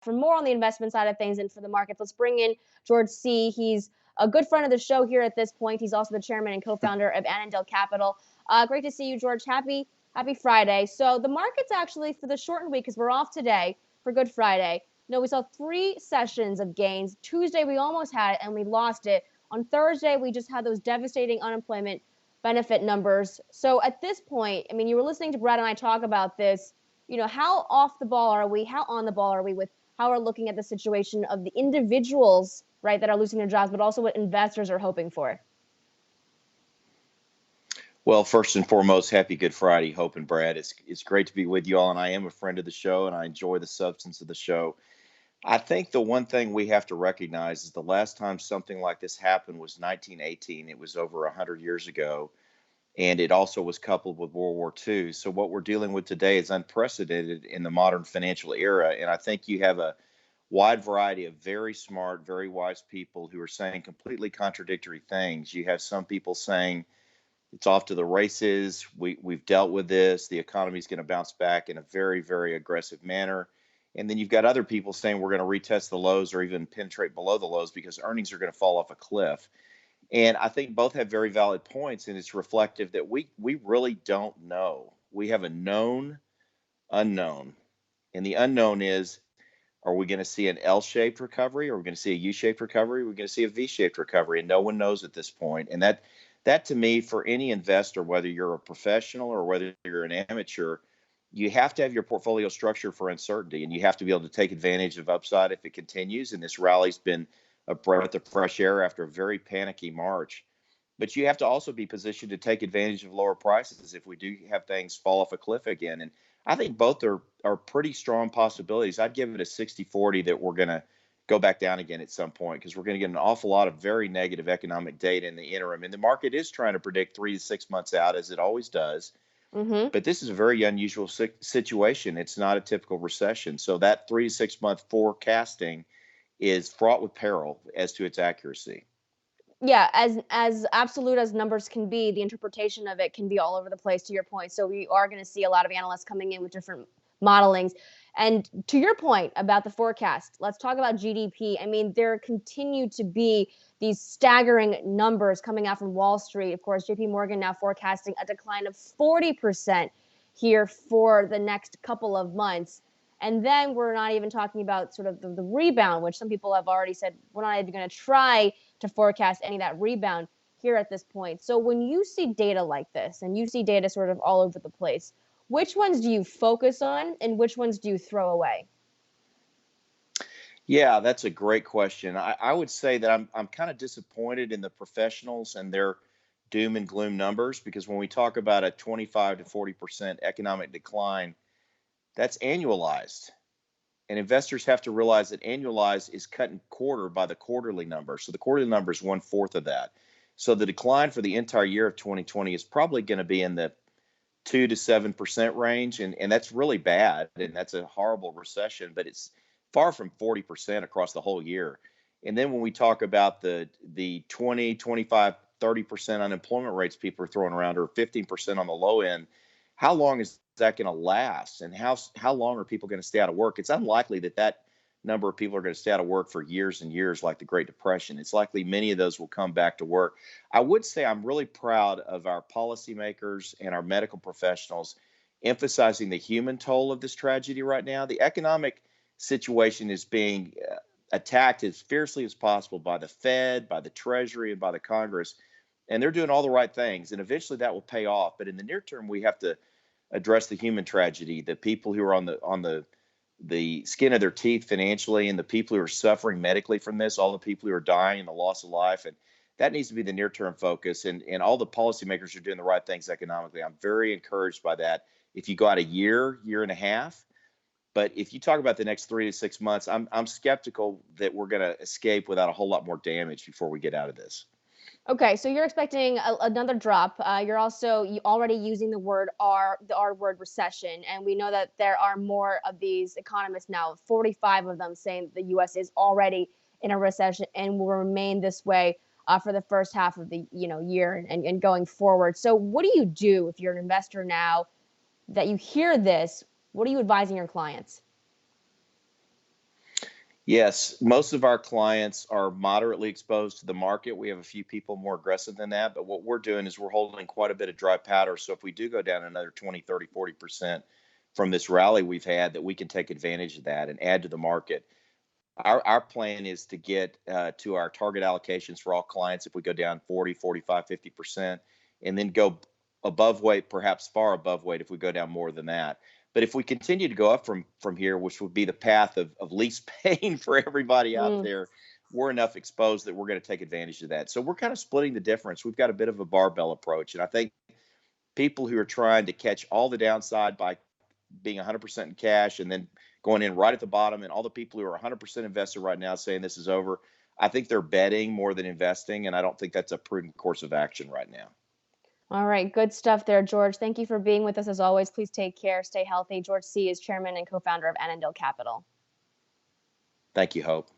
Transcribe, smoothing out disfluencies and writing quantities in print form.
For more on the investment side of things and for the markets, let's bring in George C. He's a good friend of the show here at this point. He's also the chairman and co-founder of Annandale Capital. Great to see you, George. Happy Friday. So the markets actually for the shortened week, because we're off today for Good Friday. No, we saw 3 sessions of gains. Tuesday we almost had it and we lost it. On Thursday we just had those devastating unemployment benefit numbers. So at this point, I mean, you were listening to Brad and I talk about this. How off the ball are we? How on the ball are we with how we're looking at the situation of the individuals, right, that are losing their jobs, but also what investors are hoping for? Well, first and foremost, happy Good Friday, Hope and Brad. It's great to be with you all, and I am a friend of the show, and I enjoy the substance of the show. I think the one thing we have to recognize is the last time something like this happened was 1918. It was over 100 years ago, and it also was coupled with World War II. So what we're dealing with today is unprecedented in the modern financial era, and I think you have a wide variety of very smart, very wise people who are saying completely contradictory things. You have some people saying it's off to the races. We've dealt with this. The economy is going to bounce back in a very, very aggressive manner. And then you've got other people saying we're going to retest the lows or even penetrate below the lows because earnings are going to fall off a cliff. And I think both have very valid points, and it's reflective that we really don't know. We have a known unknown. And the unknown is, are we going to see an L-shaped recovery? Or are we going to see a U-shaped recovery? We're going to see a V-shaped recovery, and no one knows at this point. And that to me, for any investor, whether you're a professional or whether you're an amateur, you have to have your portfolio structured for uncertainty, and you have to be able to take advantage of upside if it continues. And this rally's been a breath of fresh air after a very panicky March. But you have to also be positioned to take advantage of lower prices if we do have things fall off a cliff again. And I think both are pretty strong possibilities. I'd give it a 60-40 that we're going to go back down again at some point because we're going to get an awful lot of very negative economic data in the interim. And the market is trying to predict 3 to 6 months out, as it always does. Mm-hmm. But this is a very unusual situation. It's not a typical recession. So that 3 to 6 month forecasting is fraught with peril as to its accuracy. Yeah, as absolute as numbers can be, the interpretation of it can be all over the place, to your point. So we are going to see a lot of analysts coming in with different modelings. And to your point about the forecast, let's talk about GDP. I mean, there continue to be these staggering numbers coming out from Wall Street. Of course, JP Morgan now forecasting a decline of 40% here for the next couple of months. And then we're not even talking about sort of the rebound, which some people have already said we're not even going to try to forecast any of that rebound here at this point. So when you see data like this and you see data sort of all over the place, which ones do you focus on and which ones do you throw away? Yeah, that's a great question. I would say that I'm kind of disappointed in the professionals and their doom and gloom numbers because when we talk about a 25 to 40% economic decline, that's annualized. And investors have to realize that annualized is cut in quarter by the quarterly number. So the quarterly number is 1/4 of that. So the decline for the entire year of 2020 is probably going to be in the 2 to 7% range. And that's really bad. And that's a horrible recession, but it's far from 40% across the whole year. And then when we talk about the 20, 25, 30% unemployment rates people are throwing around, or 15% on the low end, how long is that going to last? And how long are people going to stay out of work? It's unlikely that number of people are going to stay out of work for years and years like the Great Depression. It's likely many of those will come back to work. I would say I'm really proud of our policymakers and our medical professionals emphasizing the human toll of this tragedy right now. The economic situation is being attacked as fiercely as possible by the Fed, by the Treasury, and by the Congress. And they're doing all the right things. And eventually that will pay off. But in the near term, we have to address the human tragedy, the people who are on the skin of their teeth financially, and the people who are suffering medically from this, all the people who are dying and the loss of life. And that needs to be the near-term focus. And all the policymakers are doing the right things economically. I'm very encouraged by that. If you go out a year and a half, but if you talk about the next 3 to 6 months, I'm skeptical that we're going to escape without a whole lot more damage before we get out of this. Okay, so you're expecting another drop. You're already using the R word, recession, and we know that there are more of these economists now, 45 of them, saying the U.S. is already in a recession and will remain this way for the first half of the year and going forward. So what do you do if you're an investor now that you hear this? What are you advising your clients? Yes, most of our clients are moderately exposed to the market. We have a few people more aggressive than that, but what we're doing is we're holding quite a bit of dry powder. So if we do go down another 20, 30, 40% from this rally we've had, that we can take advantage of that and add to the market. Our plan is to get to our target allocations for all clients if we go down 40, 45, 50%, and then go above weight, perhaps far above weight if we go down more than that. But if we continue to go up from here, which would be the path of least pain for everybody out Mm. there, we're enough exposed that we're going to take advantage of that. So we're kind of splitting the difference. We've got a bit of a barbell approach, and I think people who are trying to catch all the downside by being 100% in cash and then going in right at the bottom, and all the people who are 100% invested right now saying this is over, I think they're betting more than investing, and I don't think that's a prudent course of action right now. All right, good stuff there, George. Thank you for being with us as always. Please take care, stay healthy. George C. is chairman and co-founder of Annandale Capital. Thank you, Hope.